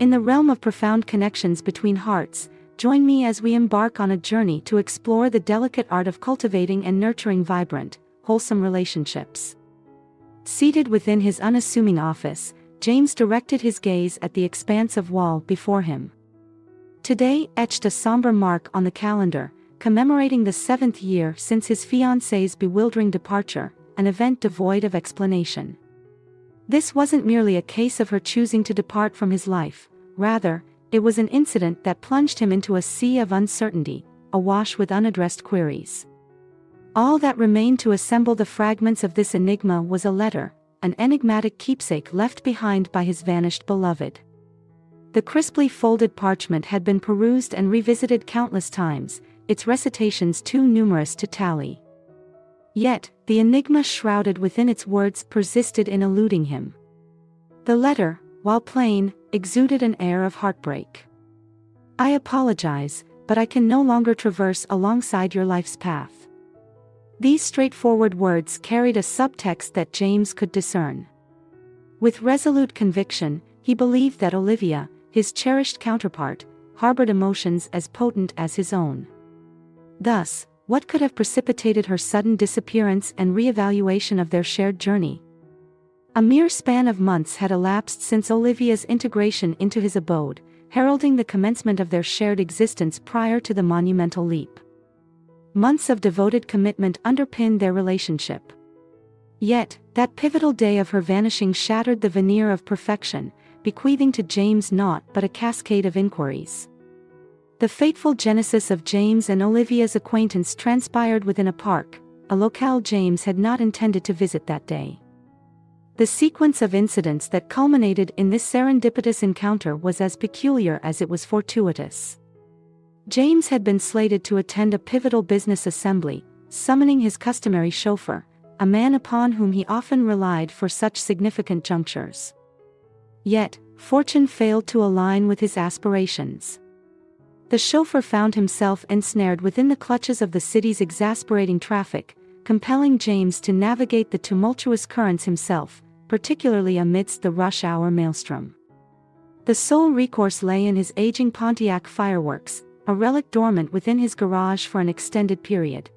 In the realm of profound connections between hearts, join me as we embark on a journey to explore the delicate art of cultivating and nurturing vibrant, wholesome relationships. Seated within his unassuming office, James directed his gaze at the expanse of wall before him. Today etched a somber mark on the calendar, commemorating the 7th year since his fiancée's bewildering departure, an event devoid of explanation. This wasn't merely a case of her choosing to depart from his life, rather, it was an incident that plunged him into a sea of uncertainty, awash with unaddressed queries. All that remained to assemble the fragments of this enigma was a letter, an enigmatic keepsake left behind by his vanished beloved. The crisply folded parchment had been perused and revisited countless times, its recitations too numerous to tally. Yet, the enigma shrouded within its words persisted in eluding him. The letter, while plain, exuded an air of heartbreak. "I apologize, but I can no longer traverse alongside your life's path." These straightforward words carried a subtext that James could discern. With resolute conviction, he believed that Olivia, his cherished counterpart, harbored emotions as potent as his own. Thus, what could have precipitated her sudden disappearance and re-evaluation of their shared journey? A mere span of months had elapsed since Olivia's integration into his abode, heralding the commencement of their shared existence prior to the monumental leap. Months of devoted commitment underpinned their relationship. Yet, that pivotal day of her vanishing shattered the veneer of perfection, bequeathing to James naught but a cascade of inquiries. The fateful genesis of James and Olivia's acquaintance transpired within a park, a locale James had not intended to visit that day. The sequence of incidents that culminated in this serendipitous encounter was as peculiar as it was fortuitous. James had been slated to attend a pivotal business assembly, summoning his customary chauffeur, a man upon whom he often relied for such significant junctures. Yet, fortune failed to align with his aspirations. The chauffeur found himself ensnared within the clutches of the city's exasperating traffic, compelling James to navigate the tumultuous currents himself, particularly amidst the rush-hour maelstrom. The sole recourse lay in his aging Pontiac Fireworks, a relic dormant within his garage for an extended period.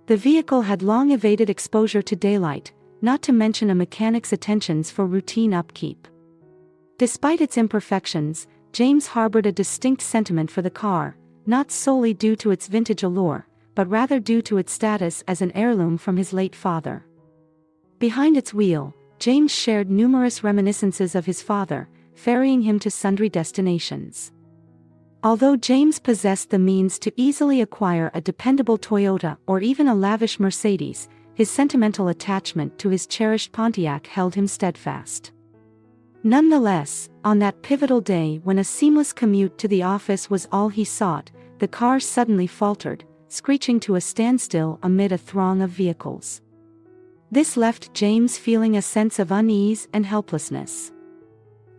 The vehicle had long evaded exposure to daylight, not to mention a mechanic's attentions for routine upkeep. Despite its imperfections, James harbored a distinct sentiment for the car, not solely due to its vintage allure, but rather due to its status as an heirloom from his late father. Behind its wheel, James shared numerous reminiscences of his father, ferrying him to sundry destinations. Although James possessed the means to easily acquire a dependable Toyota or even a lavish Mercedes, his sentimental attachment to his cherished Pontiac held him steadfast. Nonetheless, on that pivotal day when a seamless commute to the office was all he sought, the car suddenly faltered, screeching to a standstill amid a throng of vehicles. This left James feeling a sense of unease and helplessness.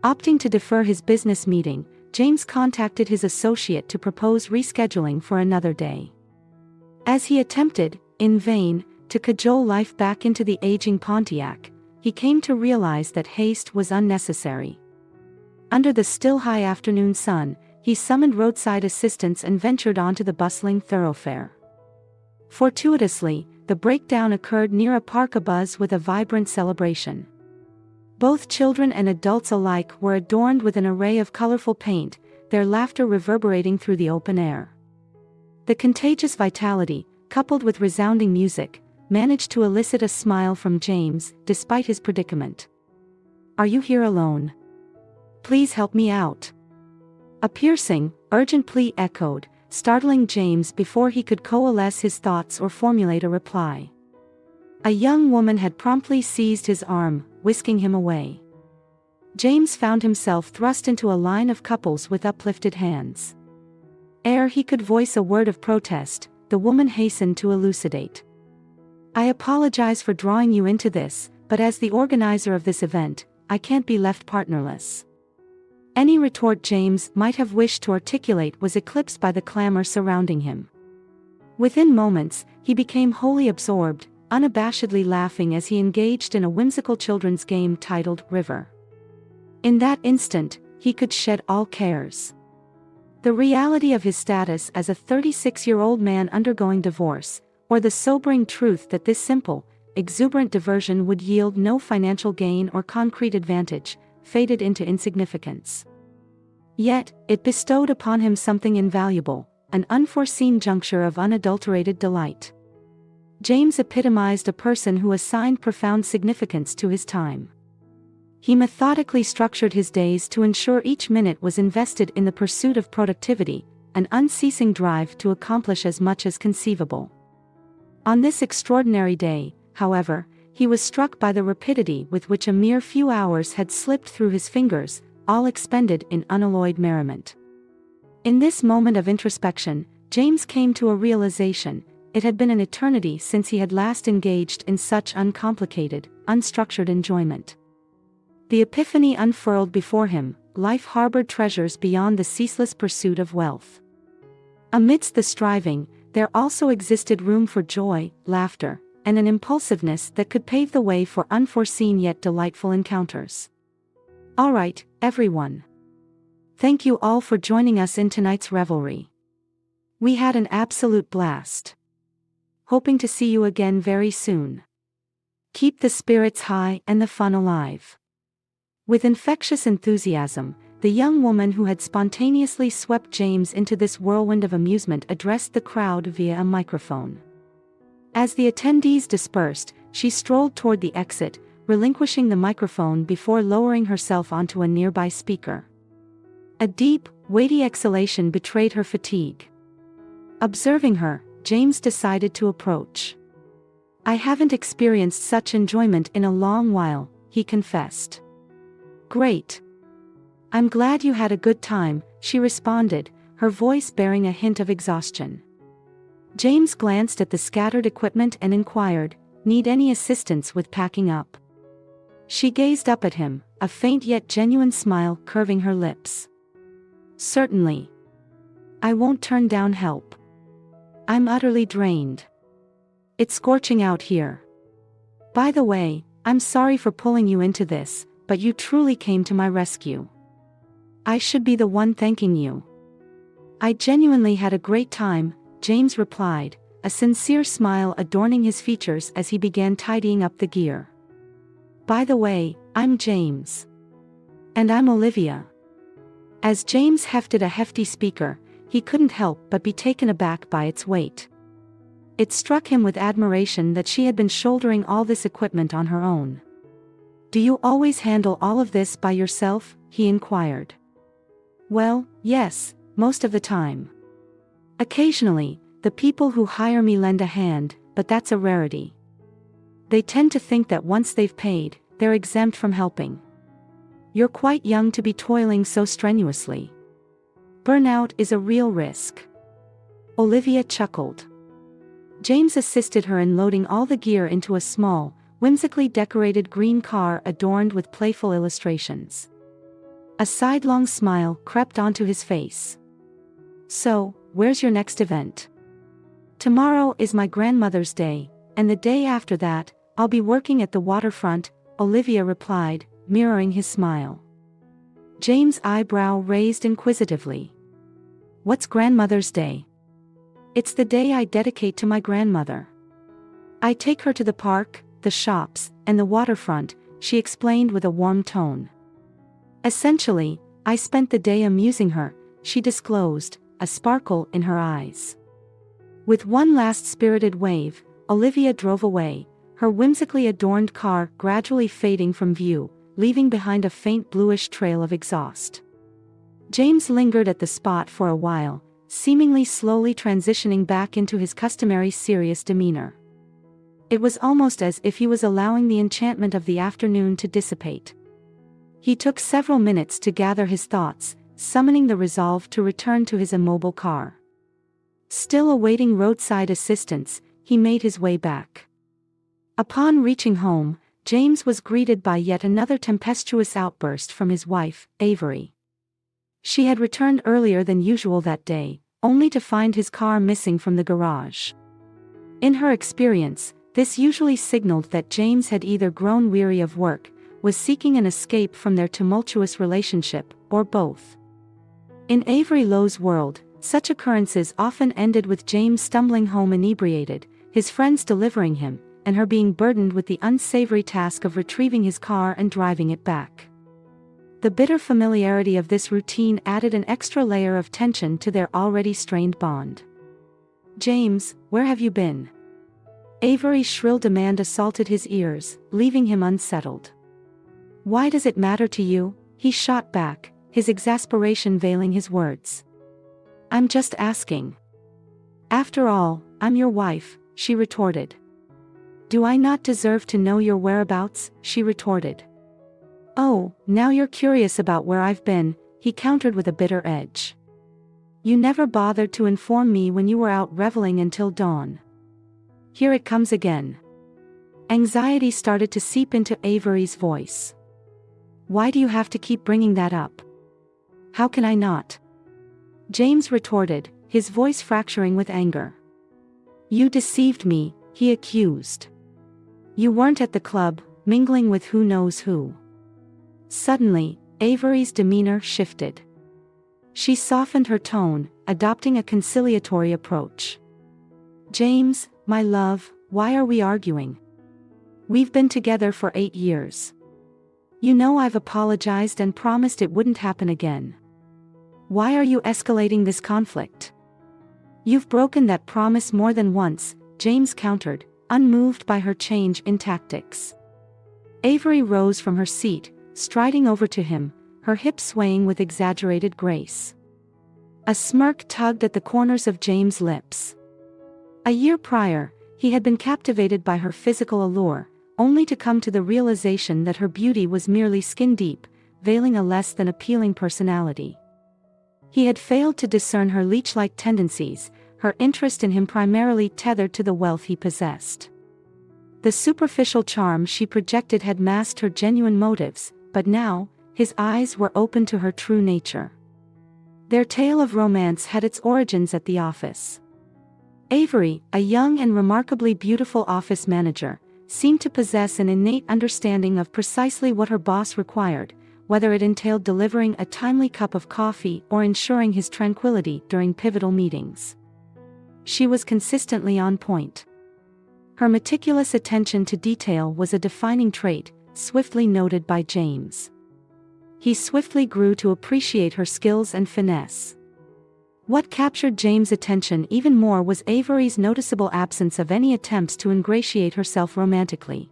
Opting to defer his business meeting, James contacted his associate to propose rescheduling for another day. As he attempted, in vain, to cajole life back into the aging Pontiac, he came to realize that haste was unnecessary. Under the still high afternoon sun, he summoned roadside assistance and ventured onto the bustling thoroughfare. Fortuitously, the breakdown occurred near a park abuzz with a vibrant celebration. Both children and adults alike were adorned with an array of colorful paint, their laughter reverberating through the open air. The contagious vitality, coupled with resounding music, managed to elicit a smile from James, despite his predicament. "Are you here alone? Please help me out." A piercing, urgent plea echoed, startling James before he could coalesce his thoughts or formulate a reply. A young woman had promptly seized his arm, whisking him away. James found himself thrust into a line of couples with uplifted hands. Ere he could voice a word of protest, the woman hastened to elucidate. "I apologize for drawing you into this, but as the organizer of this event, I can't be left partnerless." Any retort James might have wished to articulate was eclipsed by the clamor surrounding him. Within moments, he became wholly absorbed, unabashedly laughing as he engaged in a whimsical children's game titled River. In that instant, he could shed all cares. The reality of his status as a 36-year-old man undergoing divorce, or the sobering truth that this simple, exuberant diversion would yield no financial gain or concrete advantage, faded into insignificance. Yet, it bestowed upon him something invaluable, an unforeseen juncture of unadulterated delight. James epitomized a person who assigned profound significance to his time. He methodically structured his days to ensure each minute was invested in the pursuit of productivity, an unceasing drive to accomplish as much as conceivable. On this extraordinary day, however, he was struck by the rapidity with which a mere few hours had slipped through his fingers, all expended in unalloyed merriment. In this moment of introspection, James came to a realization: it had been an eternity since he had last engaged in such uncomplicated, unstructured enjoyment. The epiphany unfurled before him: life harbored treasures beyond the ceaseless pursuit of wealth. Amidst the striving, there also existed room for joy, laughter, and an impulsiveness that could pave the way for unforeseen yet delightful encounters. All right, everyone. Thank you all for joining us in tonight's revelry. We had an absolute blast. Hoping to see you again very soon. Keep the spirits high and the fun alive. With infectious enthusiasm, the young woman who had spontaneously swept James into this whirlwind of amusement addressed the crowd via a microphone. As the attendees dispersed, she strolled toward the exit, relinquishing the microphone before lowering herself onto a nearby speaker. A deep, weighty exhalation betrayed her fatigue. Observing her, James decided to approach. "I haven't experienced such enjoyment in a long while," he confessed. "Great. I'm glad you had a good time," she responded, her voice bearing a hint of exhaustion. James glanced at the scattered equipment and inquired, "Need any assistance with packing up?" She gazed up at him, a faint yet genuine smile curving her lips. "Certainly. I won't turn down help. I'm utterly drained. It's scorching out here. By the way, I'm sorry for pulling you into this, but you truly came to my rescue. I should be the one thanking you." "I genuinely had a great time," James replied, a sincere smile adorning his features as he began tidying up the gear. "By the way, I'm James. And I'm Olivia." As James hefted a hefty speaker, he couldn't help but be taken aback by its weight. It struck him with admiration that she had been shouldering all this equipment on her own. "Do you always handle all of this by yourself?" he inquired. "Well, yes, most of the time. Occasionally, the people who hire me lend a hand, but that's a rarity. They tend to think that once they've paid, they're exempt from helping. You're quite young to be toiling so strenuously. Burnout is a real risk." Olivia chuckled. James assisted her in loading all the gear into a small, whimsically decorated green car adorned with playful illustrations. A sidelong smile crept onto his face. "So, where's your next event?" "Tomorrow is my grandmother's day, and the day after that, I'll be working at the waterfront," Olivia replied, mirroring his smile. James' eyebrow raised inquisitively. "What's Grandmother's Day?" "It's the day I dedicate to my grandmother. I take her to the park, the shops, and the waterfront," she explained with a warm tone. "Essentially, I spent the day amusing her," she disclosed, a sparkle in her eyes. With one last spirited wave, Olivia drove away, her whimsically adorned car gradually fading from view, leaving behind a faint bluish trail of exhaust. James lingered at the spot for a while, seemingly slowly transitioning back into his customary serious demeanor. It was almost as if he was allowing the enchantment of the afternoon to dissipate. He took several minutes to gather his thoughts, summoning the resolve to return to his immobile car. Still awaiting roadside assistance, he made his way back. Upon reaching home, James was greeted by yet another tempestuous outburst from his wife, Avery. She had returned earlier than usual that day, only to find his car missing from the garage. In her experience, this usually signaled that James had either grown weary of work, was seeking an escape from their tumultuous relationship, or both. In Avery Lowe's world, such occurrences often ended with James stumbling home inebriated, his friends delivering him, and her being burdened with the unsavory task of retrieving his car and driving it back. The bitter familiarity of this routine added an extra layer of tension to their already strained bond. "James, where have you been?" Avery's shrill demand assaulted his ears, leaving him unsettled. "Why does it matter to you?" he shot back, his exasperation veiling his words. "I'm just asking." "After all, I'm your wife," she retorted. "Do I not deserve to know your whereabouts?" she retorted. "Oh, now you're curious about where I've been," he countered with a bitter edge. "You never bothered to inform me when you were out reveling until dawn." Here it comes again. Anxiety started to seep into Avery's voice. "Why do you have to keep bringing that up?" "How can I not?" James retorted, his voice fracturing with anger. "You deceived me," he accused. "You weren't at the club, mingling with who knows who." Suddenly, Avery's demeanor shifted. She softened her tone, adopting a conciliatory approach. "James, my love, why are we arguing? We've been together for 8 years. You know I've apologized and promised it wouldn't happen again. Why are you escalating this conflict?" "You've broken that promise more than once," James countered, unmoved by her change in tactics. Avery rose from her seat, striding over to him, her hips swaying with exaggerated grace. A smirk tugged at the corners of James' lips. A year prior, he had been captivated by her physical allure, only to come to the realization that her beauty was merely skin-deep, veiling a less than appealing personality. He had failed to discern her leech-like tendencies, her interest in him primarily tethered to the wealth he possessed. The superficial charm she projected had masked her genuine motives, but now, his eyes were open to her true nature. Their tale of romance had its origins at the office. Avery, a young and remarkably beautiful office manager, seemed to possess an innate understanding of precisely what her boss required, whether it entailed delivering a timely cup of coffee or ensuring his tranquility during pivotal meetings. She was consistently on point. Her meticulous attention to detail was a defining trait, swiftly noted by James. He swiftly grew to appreciate her skills and finesse. What captured James' attention even more was Avery's noticeable absence of any attempts to ingratiate herself romantically.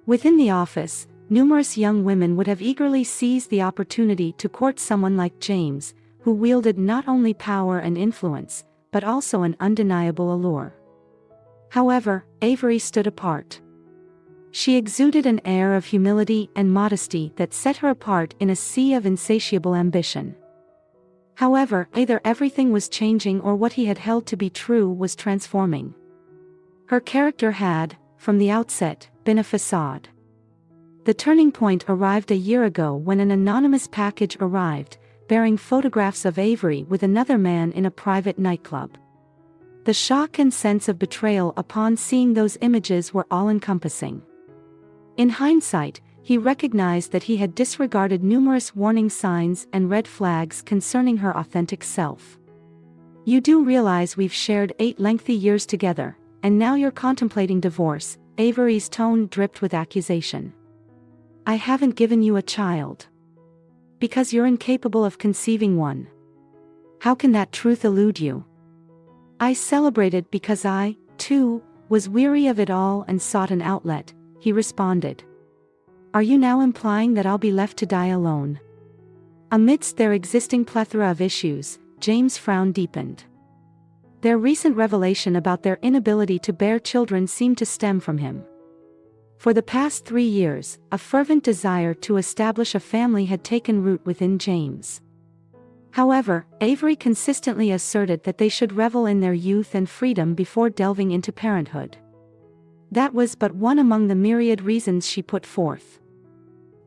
Within the office, numerous young women would have eagerly seized the opportunity to court someone like James, who wielded not only power and influence, but also an undeniable allure. However, Avery stood apart. She exuded an air of humility and modesty that set her apart in a sea of insatiable ambition. However, either everything was changing or what he had held to be true was transforming. Her character had, from the outset, been a facade. The turning point arrived a year ago when an anonymous package arrived, bearing photographs of Avery with another man in a private nightclub. The shock and sense of betrayal upon seeing those images were all-encompassing. In hindsight, he recognized that he had disregarded numerous warning signs and red flags concerning her authentic self. "You do realize we've shared 8 lengthy years together, and now you're contemplating divorce," Avery's tone dripped with accusation. "I haven't given you a child. Because you're incapable of conceiving one. How can that truth elude you?" "I celebrated because I, too, was weary of it all and sought an outlet," he responded. "Are you now implying that I'll be left to die alone?" Amidst their existing plethora of issues, James' frown deepened. Their recent revelation about their inability to bear children seemed to stem from him. For the past 3 years, a fervent desire to establish a family had taken root within James. However, Avery consistently asserted that they should revel in their youth and freedom before delving into parenthood. That was but one among the myriad reasons she put forth.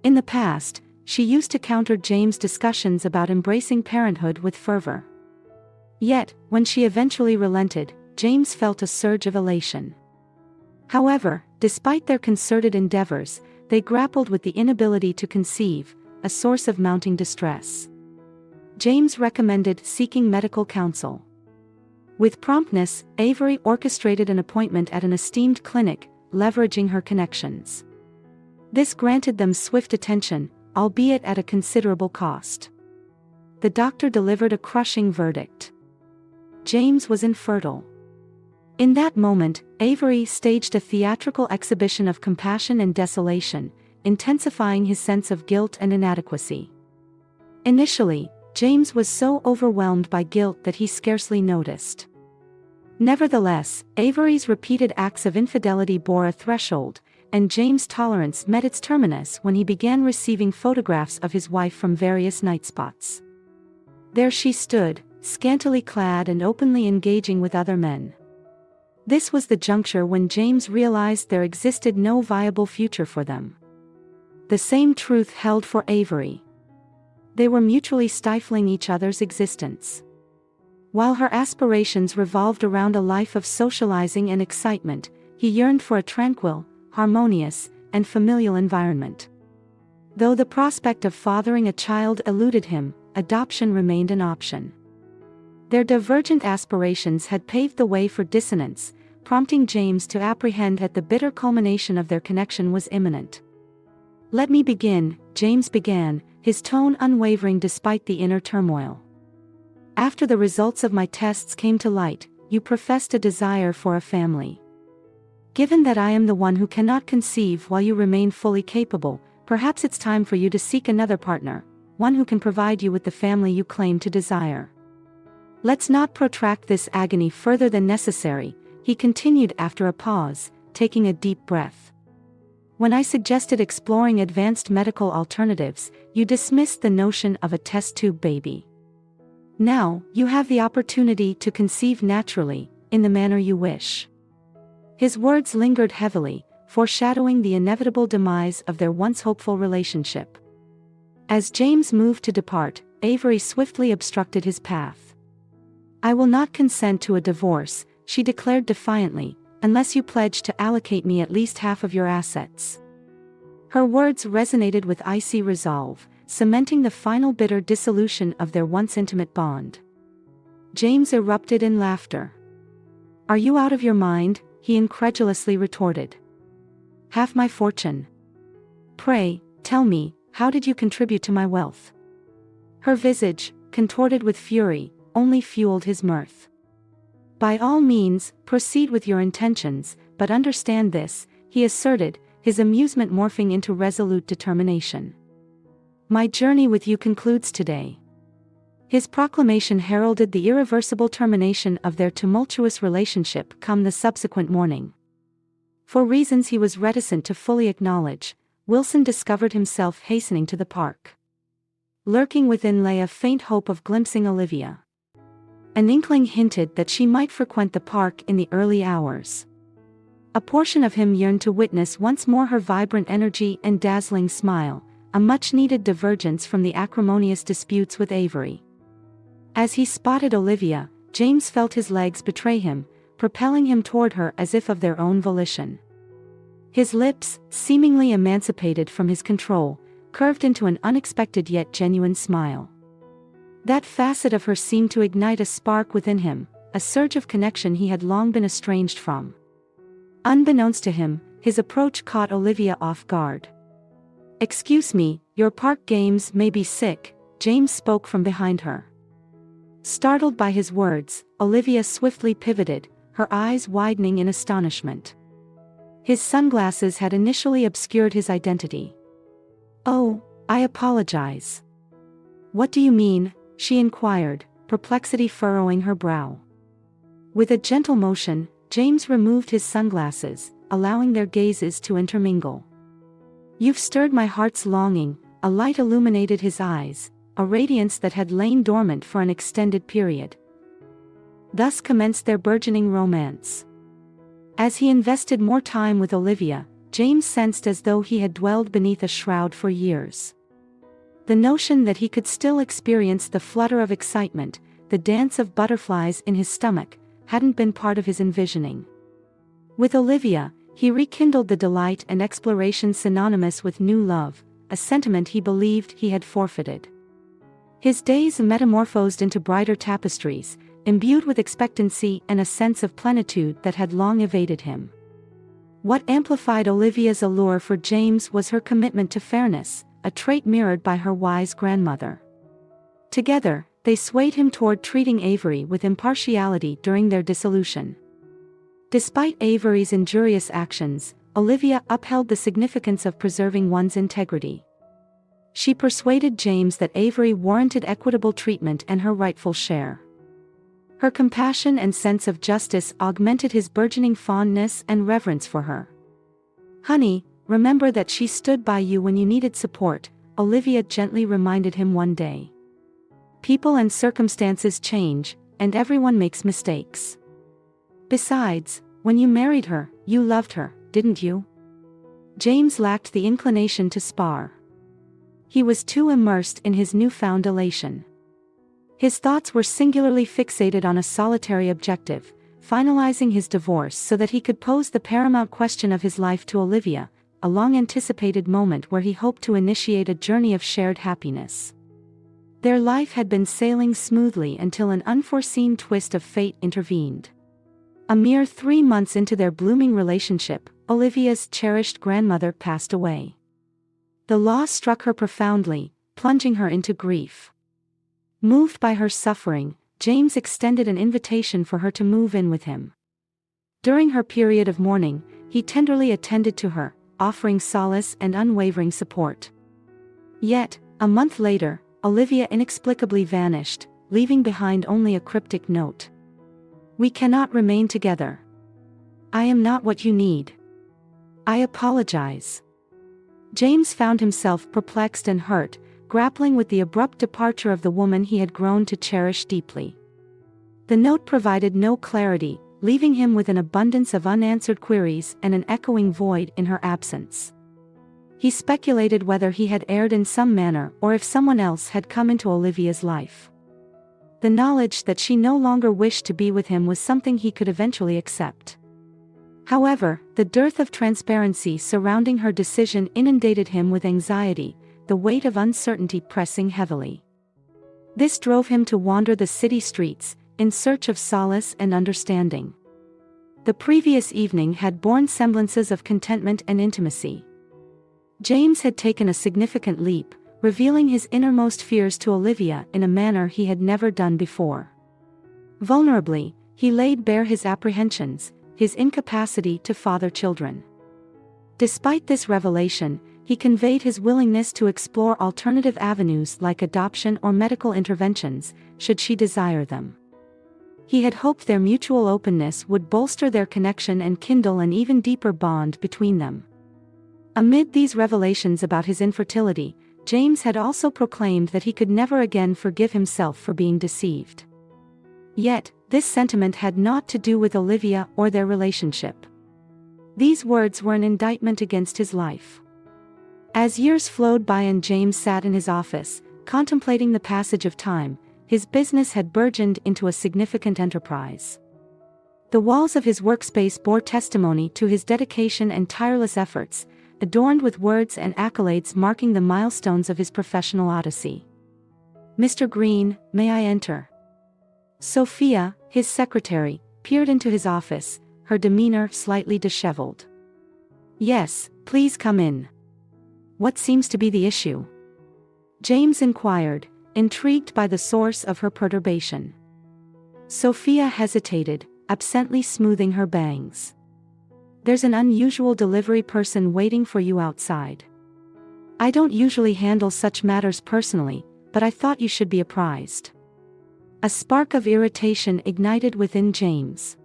In the past, she used to counter James' discussions about embracing parenthood with fervor. Yet, when she eventually relented, James felt a surge of elation. However, despite their concerted endeavors, they grappled with the inability to conceive, a source of mounting distress. James recommended seeking medical counsel. With promptness, Avery orchestrated an appointment at an esteemed clinic, leveraging her connections. This granted them swift attention, albeit at a considerable cost. The doctor delivered a crushing verdict. James was infertile. In that moment, Avery staged a theatrical exhibition of compassion and desolation, intensifying his sense of guilt and inadequacy. Initially, James was so overwhelmed by guilt that he scarcely noticed. Nevertheless, Avery's repeated acts of infidelity bore a threshold, and James' tolerance met its terminus when he began receiving photographs of his wife from various night spots. There she stood, scantily clad and openly engaging with other men. This was the juncture when James realized there existed no viable future for them. The same truth held for Avery. They were mutually stifling each other's existence. While her aspirations revolved around a life of socializing and excitement, he yearned for a tranquil, harmonious, and familial environment. Though the prospect of fathering a child eluded him, adoption remained an option. Their divergent aspirations had paved the way for dissonance, prompting James to apprehend that the bitter culmination of their connection was imminent. "Let me begin," James began, his tone unwavering despite the inner turmoil. "After the results of my tests came to light, you professed a desire for a family. Given that I am the one who cannot conceive while you remain fully capable, perhaps it's time for you to seek another partner, one who can provide you with the family you claim to desire. Let's not protract this agony further than necessary," he continued after a pause, taking a deep breath. "When I suggested exploring advanced medical alternatives, you dismissed the notion of a test tube baby. Now, you have the opportunity to conceive naturally, in the manner you wish." His words lingered heavily, foreshadowing the inevitable demise of their once hopeful relationship. As James moved to depart, Avery swiftly obstructed his path. "I will not consent to a divorce," she declared defiantly, "unless you pledge to allocate me at least half of your assets." Her words resonated with icy resolve, cementing the final bitter dissolution of their once intimate bond. James erupted in laughter. "Are you out of your mind?" he incredulously retorted. "Half my fortune? Pray, tell me, how did you contribute to my wealth?" Her visage, contorted with fury, only fueled his mirth. "By all means, proceed with your intentions, but understand this," he asserted, his amusement morphing into resolute determination. "My journey with you concludes today." His proclamation heralded the irreversible termination of their tumultuous relationship come the subsequent morning. For reasons he was reticent to fully acknowledge, Wilson discovered himself hastening to the park. Lurking within lay a faint hope of glimpsing Olivia. An inkling hinted that she might frequent the park in the early hours. A portion of him yearned to witness once more her vibrant energy and dazzling smile, a much-needed divergence from the acrimonious disputes with Avery. As he spotted Olivia, James felt his legs betray him, propelling him toward her as if of their own volition. His lips, seemingly emancipated from his control, curved into an unexpected yet genuine smile. That facet of her seemed to ignite a spark within him, a surge of connection he had long been estranged from. Unbeknownst to him, his approach caught Olivia off guard. "Excuse me, your park games may be sick," James spoke from behind her. Startled by his words, Olivia swiftly pivoted, her eyes widening in astonishment. His sunglasses had initially obscured his identity. "Oh, I apologize." "What do you mean?" she inquired, perplexity furrowing her brow. With a gentle motion, James removed his sunglasses, allowing their gazes to intermingle. "You've stirred my heart's longing," a light illuminated his eyes, a radiance that had lain dormant for an extended period. Thus commenced their burgeoning romance. As he invested more time with Olivia, James sensed as though he had dwelled beneath a shroud for years. The notion that he could still experience the flutter of excitement, the dance of butterflies in his stomach, hadn't been part of his envisioning. With Olivia, he rekindled the delight and exploration synonymous with new love, a sentiment he believed he had forfeited. His days metamorphosed into brighter tapestries, imbued with expectancy and a sense of plenitude that had long evaded him. What amplified Olivia's allure for James was her commitment to fairness, a trait mirrored by her wise grandmother. Together, they swayed him toward treating Avery with impartiality during their dissolution. Despite Avery's injurious actions, Olivia upheld the significance of preserving one's integrity. She persuaded James that Avery warranted equitable treatment and her rightful share. Her compassion and sense of justice augmented his burgeoning fondness and reverence for her. "Honey, remember that she stood by you when you needed support," Olivia gently reminded him one day. "People and circumstances change, and everyone makes mistakes. Besides, when you married her, you loved her, didn't you?" James lacked the inclination to spar. He was too immersed in his newfound elation. His thoughts were singularly fixated on a solitary objective, finalizing his divorce so that he could pose the paramount question of his life to Olivia, a long-anticipated moment where he hoped to initiate a journey of shared happiness. Their life had been sailing smoothly until an unforeseen twist of fate intervened. A mere 3 months into their blooming relationship, Olivia's cherished grandmother passed away. The loss struck her profoundly, plunging her into grief. Moved by her suffering, James extended an invitation for her to move in with him. During her period of mourning, he tenderly attended to her, offering solace and unwavering support. Yet, a month later, Olivia inexplicably vanished, leaving behind only a cryptic note. "We cannot remain together. I am not what you need. I apologize." James found himself perplexed and hurt, grappling with the abrupt departure of the woman he had grown to cherish deeply. The note provided no clarity, leaving him with an abundance of unanswered queries and an echoing void in her absence. He speculated whether he had erred in some manner or if someone else had come into Olivia's life. The knowledge that she no longer wished to be with him was something he could eventually accept. However, the dearth of transparency surrounding her decision inundated him with anxiety, the weight of uncertainty pressing heavily. This drove him to wander the city streets, in search of solace and understanding. The previous evening had borne semblances of contentment and intimacy. James had taken a significant leap, revealing his innermost fears to Olivia in a manner he had never done before. Vulnerably, he laid bare his apprehensions, his incapacity to father children. Despite this revelation, he conveyed his willingness to explore alternative avenues like adoption or medical interventions, should she desire them. He had hoped their mutual openness would bolster their connection and kindle an even deeper bond between them. Amid these revelations about his infertility, James had also proclaimed that he could never again forgive himself for being deceived. Yet, this sentiment had naught to do with Olivia or their relationship. These words were an indictment against his life. As years flowed by and James sat in his office, contemplating the passage of time, his business had burgeoned into a significant enterprise. The walls of his workspace bore testimony to his dedication and tireless efforts, adorned with words and accolades marking the milestones of his professional odyssey. "Mr. Green, may I enter?" Sophia, his secretary, peered into his office, her demeanor slightly disheveled. "Yes, please come in. What seems to be the issue?" James inquired, intrigued by the source of her perturbation. Sophia hesitated, absently smoothing her bangs. "There's an unusual delivery person waiting for you outside. I don't usually handle such matters personally, but I thought you should be apprised." A spark of irritation ignited within James.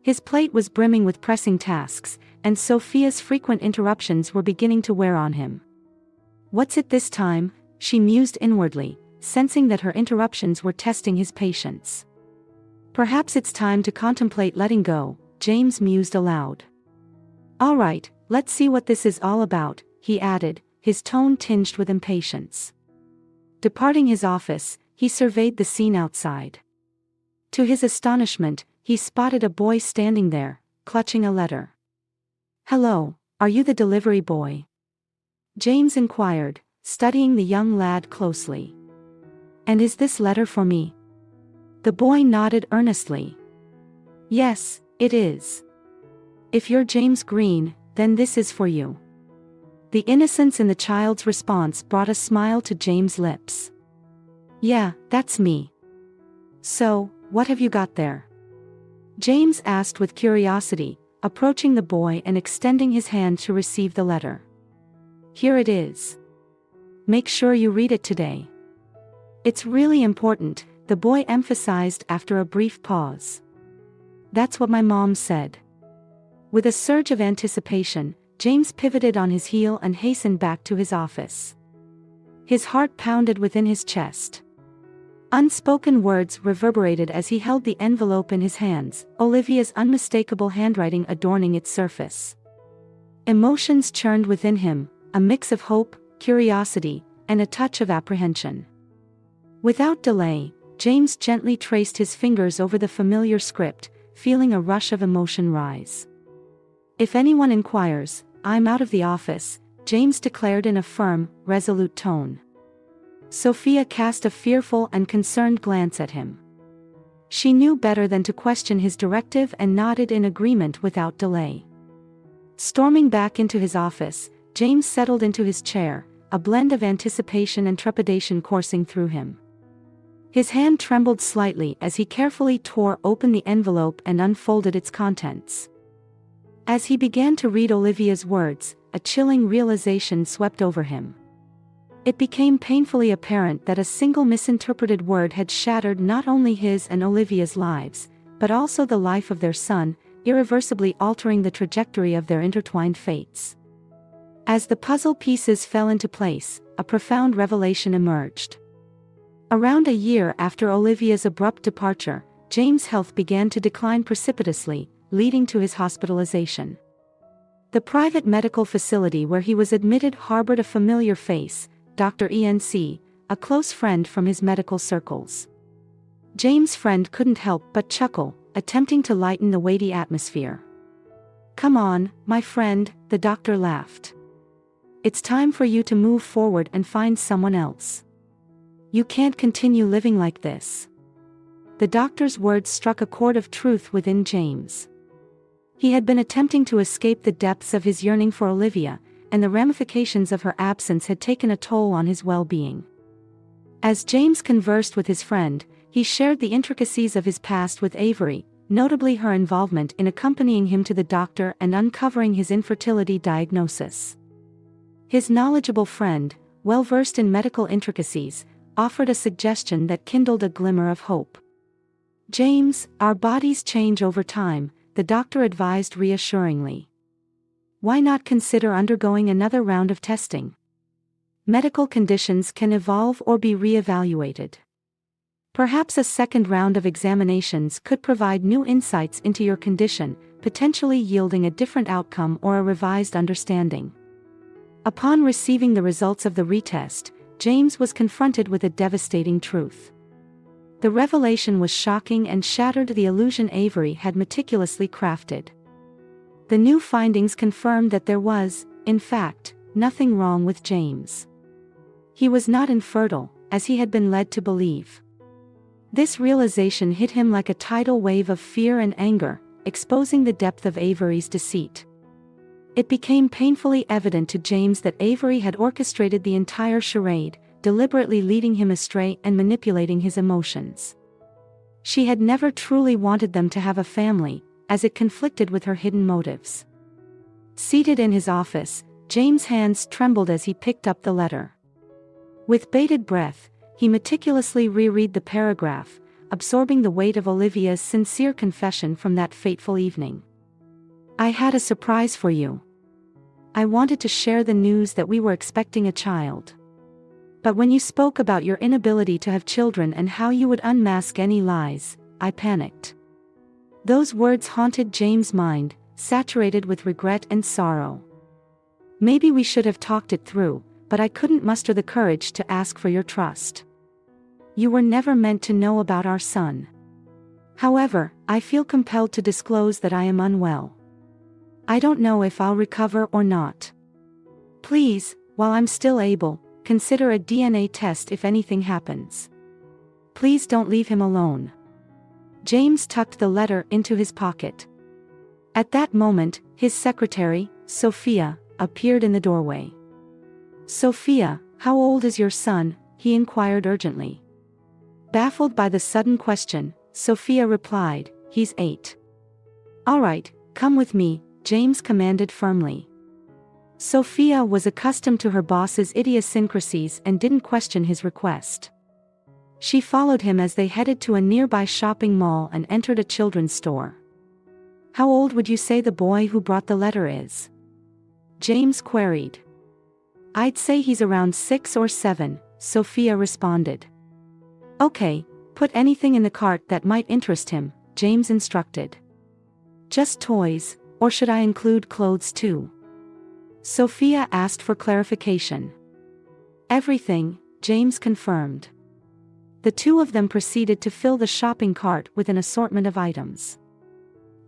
His plate was brimming with pressing tasks, and Sophia's frequent interruptions were beginning to wear on him. "What's it this time?" she mused inwardly, sensing that her interruptions were testing his patience. "Perhaps it's time to contemplate letting go," James mused aloud. "All right, let's see what this is all about," he added, his tone tinged with impatience. Departing his office, he surveyed the scene outside. To his astonishment, he spotted a boy standing there, clutching a letter. "Hello, are you the delivery boy?" James inquired, studying the young lad closely. And is this letter for me? The boy nodded earnestly. Yes, it is. If you're James Green, then this is for you. The innocence in the child's response brought a smile to James' lips. Yeah, that's me. So, what have you got there? James asked with curiosity, approaching the boy and extending his hand to receive the letter. Here it is. Make sure you read it today. It's really important, the boy emphasized after a brief pause. That's what my mom said. With a surge of anticipation, James pivoted on his heel and hastened back to his office. His heart pounded within his chest. Unspoken words reverberated as he held the envelope in his hands, Olivia's unmistakable handwriting adorning its surface. Emotions churned within him, a mix of hope, curiosity, and a touch of apprehension. Without delay, James gently traced his fingers over the familiar script, feeling a rush of emotion rise. If anyone inquires, I'm out of the office, James declared in a firm, resolute tone. Sophia cast a fearful and concerned glance at him. She knew better than to question his directive and nodded in agreement without delay. Storming back into his office, James settled into his chair, a blend of anticipation and trepidation coursing through him. His hand trembled slightly as he carefully tore open the envelope and unfolded its contents. As he began to read Olivia's words, a chilling realization swept over him. It became painfully apparent that a single misinterpreted word had shattered not only his and Olivia's lives, but also the life of their son, irreversibly altering the trajectory of their intertwined fates. As the puzzle pieces fell into place, a profound revelation emerged. Around a year after Olivia's abrupt departure, James' health began to decline precipitously, leading to his hospitalization. The private medical facility where he was admitted harbored a familiar face, Dr. E.N.C., a close friend from his medical circles. James' friend couldn't help but chuckle, attempting to lighten the weighty atmosphere. Come on, my friend, the doctor laughed. It's time for you to move forward and find someone else. You can't continue living like this. The doctor's words struck a chord of truth within James. He had been attempting to escape the depths of his yearning for Olivia, and the ramifications of her absence had taken a toll on his well-being. As James conversed with his friend, he shared the intricacies of his past with Avery, notably her involvement in accompanying him to the doctor and uncovering his infertility diagnosis. His knowledgeable friend, well-versed in medical intricacies, offered a suggestion that kindled a glimmer of hope. James, our bodies change over time, the doctor advised reassuringly. Why not consider undergoing another round of testing? Medical conditions can evolve or be re-evaluated. Perhaps a second round of examinations could provide new insights into your condition, potentially yielding a different outcome or a revised understanding. Upon receiving the results of the retest, James was confronted with a devastating truth. The revelation was shocking and shattered the illusion Avery had meticulously crafted. The new findings confirmed that there was, in fact, nothing wrong with James. He was not infertile, as he had been led to believe. This realization hit him like a tidal wave of fear and anger, exposing the depth of Avery's deceit. It became painfully evident to James that Avery had orchestrated the entire charade, deliberately leading him astray and manipulating his emotions. She had never truly wanted them to have a family, as it conflicted with her hidden motives. Seated in his office, James' hands trembled as he picked up the letter. With bated breath, he meticulously reread the paragraph, absorbing the weight of Olivia's sincere confession from that fateful evening. I had a surprise for you. I wanted to share the news that we were expecting a child. But when you spoke about your inability to have children and how you would unmask any lies, I panicked. Those words haunted James' mind, saturated with regret and sorrow. Maybe we should have talked it through, but I couldn't muster the courage to ask for your trust. You were never meant to know about our son. However, I feel compelled to disclose that I am unwell. I don't know if I'll recover or not. Please, while I'm still able, consider a DNA test if anything happens. Please don't leave him alone." James tucked the letter into his pocket. At that moment, his secretary, Sophia, appeared in the doorway. "Sophia, how old is your son?" he inquired urgently. Baffled by the sudden question, Sophia replied, "He's 8. "All right, come with me," James commanded firmly. Sophia was accustomed to her boss's idiosyncrasies and didn't question his request. She followed him as they headed to a nearby shopping mall and entered a children's store. "How old would you say the boy who brought the letter is?" James queried. "I'd say he's around 6 or 7, Sophia responded. "Okay, put anything in the cart that might interest him," James instructed. "Just toys, or should I include clothes too?" Sophia asked for clarification. "Everything," James confirmed. The two of them proceeded to fill the shopping cart with an assortment of items.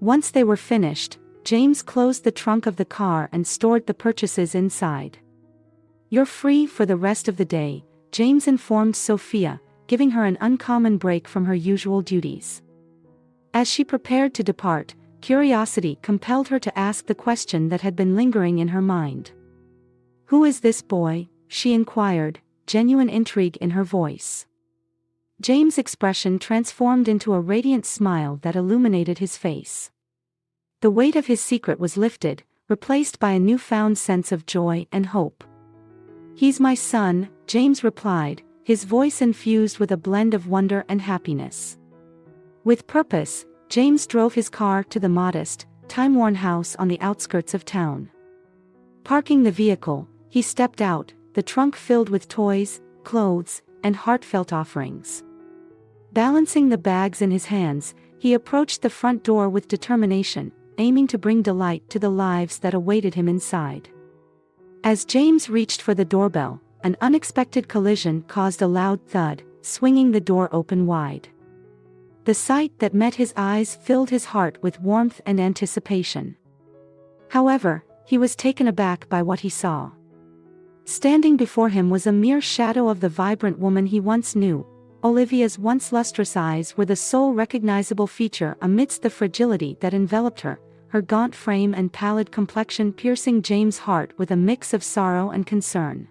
Once they were finished, James closed the trunk of the car and stored the purchases inside. "You're free for the rest of the day," James informed Sophia, giving her an uncommon break from her usual duties. As she prepared to depart, curiosity compelled her to ask the question that had been lingering in her mind. "Who is this boy?" she inquired, genuine intrigue in her voice. James' expression transformed into a radiant smile that illuminated his face. The weight of his secret was lifted, replaced by a newfound sense of joy and hope. "He's my son," James replied, his voice infused with a blend of wonder and happiness. With purpose, James drove his car to the modest, time-worn house on the outskirts of town. Parking the vehicle, he stepped out, the trunk filled with toys, clothes, and heartfelt offerings. Balancing the bags in his hands, he approached the front door with determination, aiming to bring delight to the lives that awaited him inside. As James reached for the doorbell, an unexpected collision caused a loud thud, swinging the door open wide. The sight that met his eyes filled his heart with warmth and anticipation. However, he was taken aback by what he saw. Standing before him was a mere shadow of the vibrant woman he once knew. Olivia's once lustrous eyes were the sole recognizable feature amidst the fragility that enveloped her, her gaunt frame and pallid complexion piercing James' heart with a mix of sorrow and concern.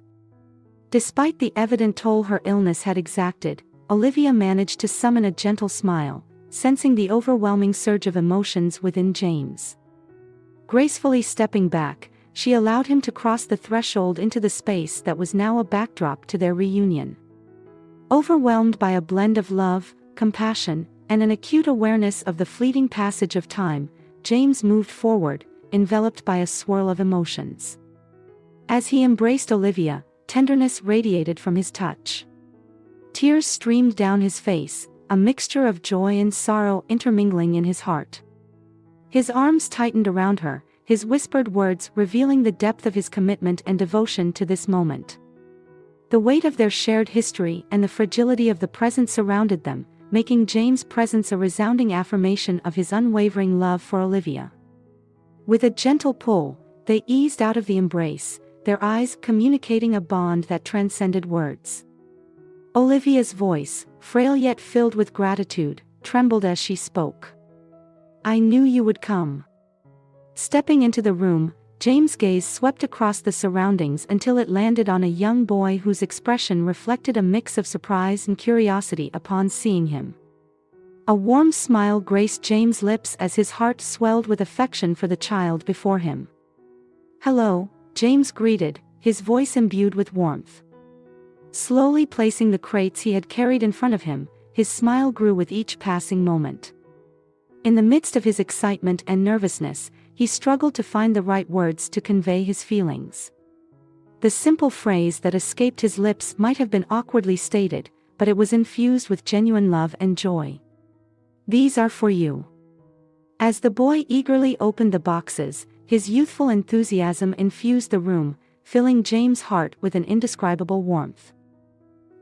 Despite the evident toll her illness had exacted, Olivia managed to summon a gentle smile, sensing the overwhelming surge of emotions within James. Gracefully stepping back, she allowed him to cross the threshold into the space that was now a backdrop to their reunion. Overwhelmed by a blend of love, compassion, and an acute awareness of the fleeting passage of time, James moved forward, enveloped by a swirl of emotions. As he embraced Olivia, tenderness radiated from his touch. Tears streamed down his face, a mixture of joy and sorrow intermingling in his heart. His arms tightened around her, his whispered words revealing the depth of his commitment and devotion to this moment. The weight of their shared history and the fragility of the present surrounded them, making James' presence a resounding affirmation of his unwavering love for Olivia. With a gentle pull, they eased out of the embrace, their eyes communicating a bond that transcended words. Olivia's voice, frail yet filled with gratitude, trembled as she spoke. "I knew you would come." Stepping into the room, James' gaze swept across the surroundings until it landed on a young boy whose expression reflected a mix of surprise and curiosity upon seeing him. A warm smile graced James' lips as his heart swelled with affection for the child before him. "Hello," James greeted, his voice imbued with warmth. Slowly placing the crates he had carried in front of him, his smile grew with each passing moment. In the midst of his excitement and nervousness, he struggled to find the right words to convey his feelings. The simple phrase that escaped his lips might have been awkwardly stated, but it was infused with genuine love and joy. "These are for you." As the boy eagerly opened the boxes, his youthful enthusiasm infused the room, filling James' heart with an indescribable warmth.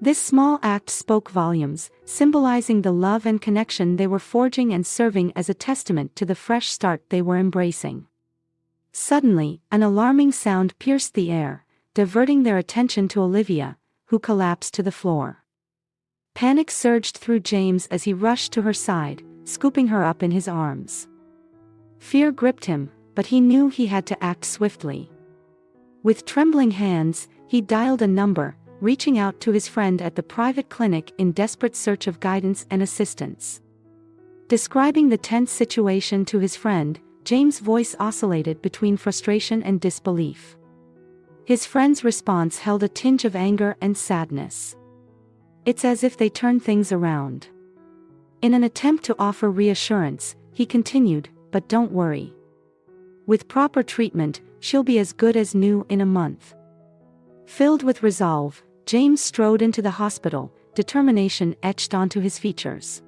This small act spoke volumes, symbolizing the love and connection they were forging and serving as a testament to the fresh start they were embracing. Suddenly, an alarming sound pierced the air. diverting their attention to Olivia, who collapsed to the floor. Panic surged through James as he rushed to her side, scooping her up in his arms. Fear gripped him, but he knew he had to act swiftly. With trembling hands, he dialed a number, reaching out to his friend at the private clinic in desperate search of guidance and assistance. Describing the tense situation to his friend, James' voice oscillated between frustration and disbelief. His friend's response held a tinge of anger and sadness. "It's as if they turned things around." In an attempt to offer reassurance, he continued, "But don't worry. With proper treatment, she'll be as good as new in a month." Filled with resolve, James strode into the hospital, determination etched onto his features.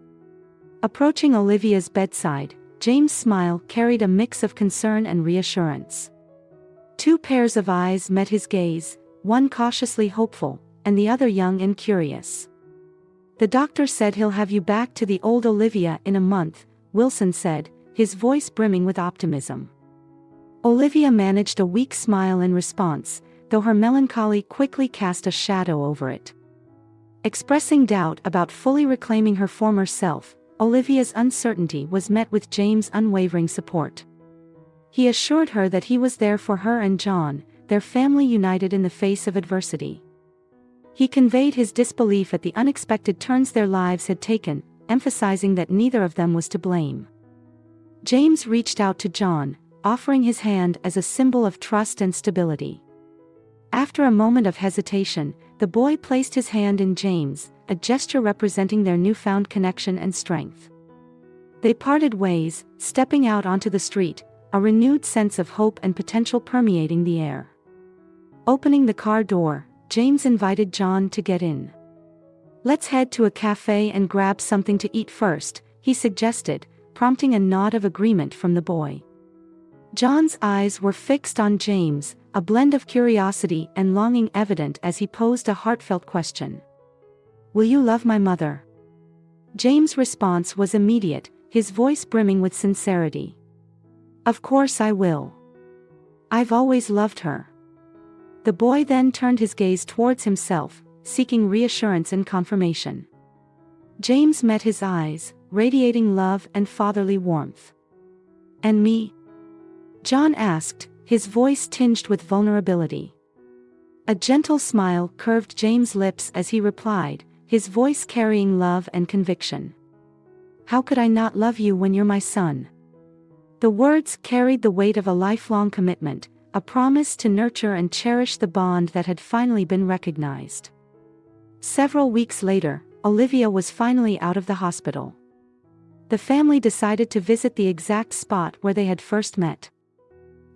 Approaching Olivia's bedside, James' smile carried a mix of concern and reassurance. Two pairs of eyes met his gaze, one cautiously hopeful, and the other young and curious. "The doctor said he'll have you back to the old Olivia in a month," Wilson said, his voice brimming with optimism. Olivia managed a weak smile in response, though her melancholy quickly cast a shadow over it. Expressing doubt about fully reclaiming her former self, Olivia's uncertainty was met with James' unwavering support. He assured her that he was there for her and John, their family united in the face of adversity. He conveyed his disbelief at the unexpected turns their lives had taken, emphasizing that neither of them was to blame. James reached out to John, offering his hand as a symbol of trust and stability. After a moment of hesitation, the boy placed his hand in James', a gesture representing their newfound connection and strength. They parted ways, stepping out onto the street, a renewed sense of hope and potential permeating the air. Opening the car door, James invited John to get in. "Let's head to a cafe and grab something to eat first," he suggested, prompting a nod of agreement from the boy. John's eyes were fixed on James, a blend of curiosity and longing evident as he posed a heartfelt question. "Will you love my mother?" James' response was immediate, his voice brimming with sincerity. "Of course I will. I've always loved her." The boy then turned his gaze towards himself, seeking reassurance and confirmation. James met his eyes, radiating love and fatherly warmth. "And me?" John asked, his voice tinged with vulnerability. A gentle smile curved James' lips as he replied, his voice carrying love and conviction. "How could I not love you when you're my son?" The words carried the weight of a lifelong commitment, a promise to nurture and cherish the bond that had finally been recognized. Several weeks later, Olivia was finally out of the hospital. The family decided to visit the exact spot where they had first met.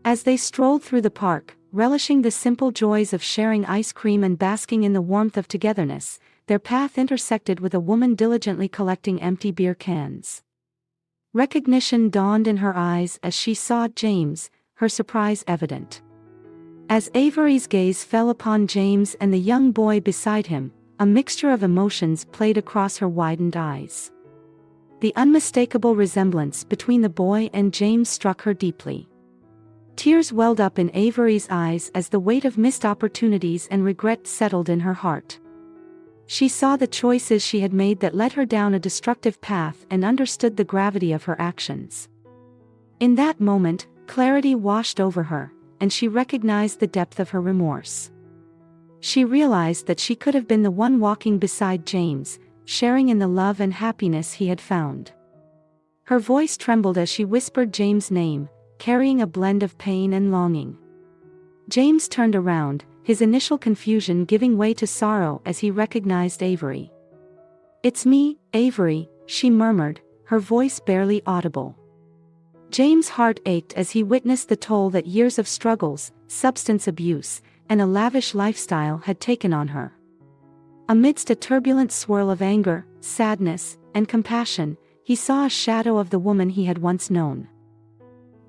As they strolled through the park, relishing the simple joys of sharing ice cream and basking in the warmth of togetherness, their path intersected with a woman diligently collecting empty beer cans. Recognition dawned in her eyes as she saw James, her surprise evident. As Avery's gaze fell upon James and the young boy beside him, a mixture of emotions played across her widened eyes. The unmistakable resemblance between the boy and James struck her deeply. Tears welled up in Avery's eyes as the weight of missed opportunities and regret settled in her heart. She saw the choices she had made that led her down a destructive path and understood the gravity of her actions. In that moment, clarity washed over her, and she recognized the depth of her remorse. She realized that she could have been the one walking beside James, sharing in the love and happiness he had found. Her voice trembled as she whispered James' name, carrying a blend of pain and longing. James turned around, his initial confusion giving way to sorrow as he recognized Avery. "It's me, Avery," she murmured, her voice barely audible. James' heart ached as he witnessed the toll that years of struggles, substance abuse, and a lavish lifestyle had taken on her. Amidst a turbulent swirl of anger, sadness, and compassion, he saw a shadow of the woman he had once known.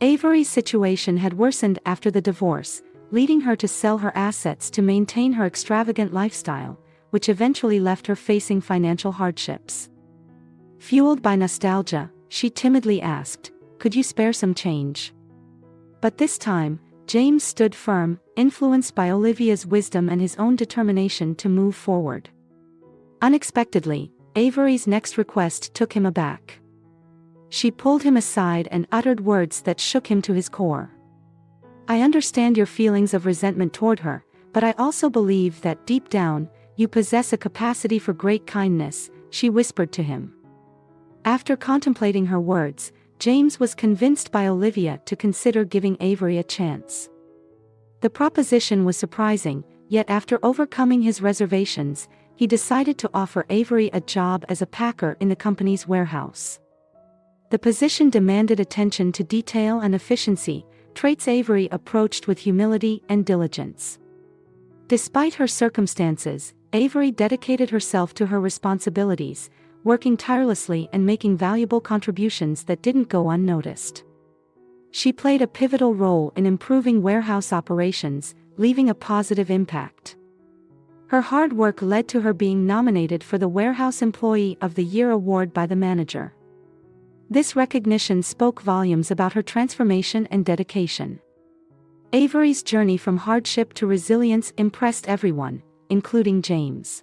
Avery's situation had worsened after the divorce, leading her to sell her assets to maintain her extravagant lifestyle, which eventually left her facing financial hardships. Fueled by nostalgia, she timidly asked, "Could you spare some change?" But this time, James stood firm, influenced by Olivia's wisdom and his own determination to move forward. Unexpectedly, Avery's next request took him aback. She pulled him aside and uttered words that shook him to his core. "I understand your feelings of resentment toward her, but I also believe that deep down, you possess a capacity for great kindness," she whispered to him. After contemplating her words, James was convinced by Olivia to consider giving Avery a chance. The proposition was surprising, yet after overcoming his reservations, he decided to offer Avery a job as a packer in the company's warehouse. The position demanded attention to detail and efficiency, traits Avery approached with humility and diligence. Despite her circumstances, Avery dedicated herself to her responsibilities, working tirelessly and making valuable contributions that didn't go unnoticed. She played a pivotal role in improving warehouse operations, leaving a positive impact. Her hard work led to her being nominated for the Warehouse Employee of the Year award by the manager. This recognition spoke volumes about her transformation and dedication. Avery's journey from hardship to resilience impressed everyone, including James.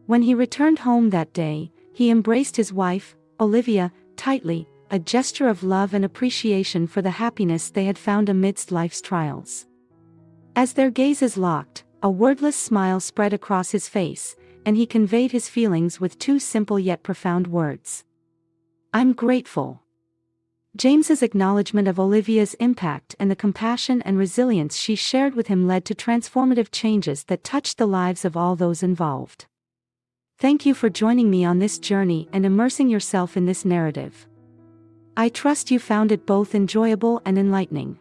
When he returned home that day, he embraced his wife, Olivia, tightly, a gesture of love and appreciation for the happiness they had found amidst life's trials. As their gazes locked, a wordless smile spread across his face, and he conveyed his feelings with two simple yet profound words. "I'm grateful." James's acknowledgement of Olivia's impact and the compassion and resilience she shared with him led to transformative changes that touched the lives of all those involved. Thank you for joining me on this journey and immersing yourself in this narrative. I trust you found it both enjoyable and enlightening.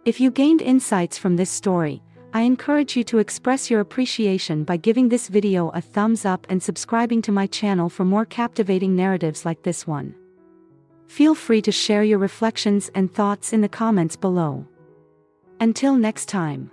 If you gained insights from this story, I encourage you to express your appreciation by giving this video a thumbs up and subscribing to my channel for more captivating narratives like this one. Feel free to share your reflections and thoughts in the comments below. Until next time.